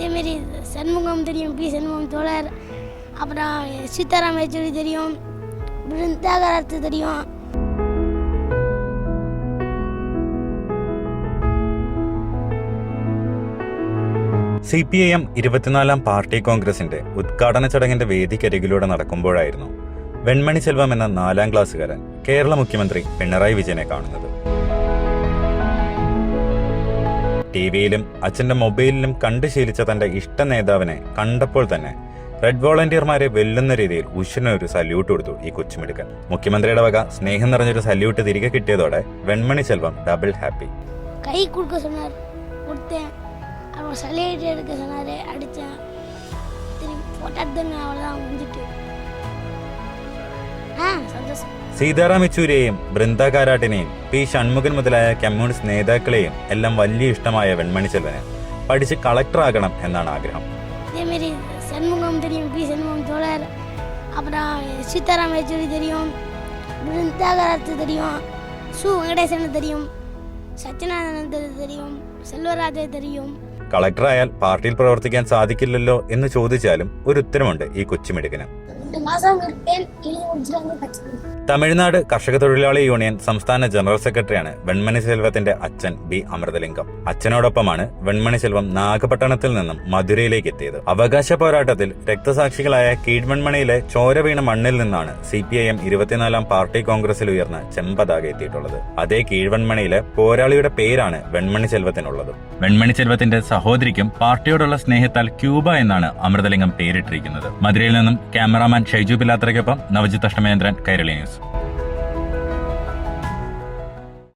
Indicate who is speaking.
Speaker 1: இதேமாரி சண்முகம் தெரியும், பி சண்முகம் தோழர், அப்புறம் சீதாராம் யெச்சூரி தெரியும், பிருந்தாகரத்து தெரியும்.
Speaker 2: CPIM 24-ാം പാർട്ടി കോൺഗ്രസിന്റെ ഉദ്ഘാടന ചടങ്ങിന്റെ വേദിക്കരികിലൂടെ നടക്കുമ്പോഴായിരുന്നു വെൺമണി ചെൽവം എന്ന 4-ാം ക്ലാസ്സുകാരൻ കേരള മുഖ്യമന്ത്രി പിണറായി വിജയനെ കാണുന്നത്. ടിവിയിലും അച്ഛന്റെ മൊബൈലിലും കണ്ടു ശീലിച്ച തന്റെ ഇഷ്ട നേതാവിനെ കണ്ടപ്പോൾ തന്നെ റെഡ് വോളണ്ടിയർമാരെ വെല്ലുന്ന രീതിയിൽ ഉഷനൊരു സല്യൂട്ട് കൊടുത്തു ഈ കൊച്ചുമിടുക്കൻ. മുഖ്യമന്ത്രിയുടെ വക സ്നേഹം നിറഞ്ഞൊരു സല്യൂട്ട് തിരികെ കിട്ടിയതോടെ വെൺമണി ചെൽവം ഡബിൾ ഹാപ്പി.
Speaker 1: കൈ കൊടുക്ക சொன்னார், கொடுத்தேன். அப்புறம் சல்யூட் எடுக்க சொன்னார், அடித்தேன். திரும்பி போட்டோ எடுத்துங்க, அவ்வளோதான் முடிஞ்சிட்டு. സന്തോഷം.
Speaker 2: സീതാറാം യെച്ചൂരിയെയും ബൃന്ദ കാരാട്ടിനെയും പി ഷൺമുഖൻ മുതലായ കമ്മ്യൂണിസ്റ്റ് നേതാക്കളെയും എല്ലാം വലിയ ഇഷ്ടമായ വെൺമണി ചെൽവന് പഠിച്ച് കളക്ടറാകണം എന്നാണ് ആഗ്രഹം.
Speaker 1: இதேமாரி சண்முகம் தெரியும், பி சண்முகம் தோழர், அப்புறம் சீதாராம் யெச்சூரி தெரியும், பிருந்தாகரத்து தெரியும், சு வெங்கடேசன் தெரியும், സച്ചിനാനന്ദൻ தெரியும், സെൽവരാജ് தெரியும்.
Speaker 2: കളക്ടറായാൽ പാർട്ടിയിൽ പ്രവർത്തിക്കാൻ സാധിക്കില്ലല്ലോ എന്ന് ചോദിച്ചാലും ഒരു ഉത്തരമുണ്ട് ഈ കൊച്ചുമിടുക്കന്. തമിഴ്നാട് കർഷക തൊഴിലാളി യൂണിയൻ സംസ്ഥാന ജനറൽ സെക്രട്ടറിയാണ് വെൺമണി ചെൽവത്തിന്റെ അച്ഛൻ ബി അമൃതലിംഗം. അച്ഛനോടൊപ്പമാണ് വെൺമണി ചെൽവം നാഗപട്ടണത്തിൽ നിന്നും മധുരയിലേക്ക് എത്തിയത്. അവകാശ പോരാട്ടത്തിൽ രക്തസാക്ഷികളായ കീഴ്വെൺമണിയിലെ ചോര വീണ മണ്ണിൽ നിന്നാണ് CPIM 24-ാം പാർട്ടി കോൺഗ്രസിൽ ഉയർന്ന ചെമ്പതാക എത്തിയിട്ടുള്ളത്. അതേ കീഴ്വെൺമണിയിലെ പോരാളിയുടെ പേരാണ് വെൺമണി ചെൽവത്തിനുള്ളത്. വെൺമണി ചെൽവത്തിന്റെ സഹോദരിക്കും പാർട്ടിയോടുള്ള സ്നേഹത്താൽ ക്യൂബ എന്നാണ് അമൃതലിംഗം പേരിട്ടിരിക്കുന്നത്. മധുരയിൽ നിന്നും ക്യാമറാമാൻ ഷൈജു പിലാത്രയ്ക്കൊപ്പം നവജിത്ത് അഷ്ടമേന്ദ്രൻ, കൈരളി ന്യൂസ്.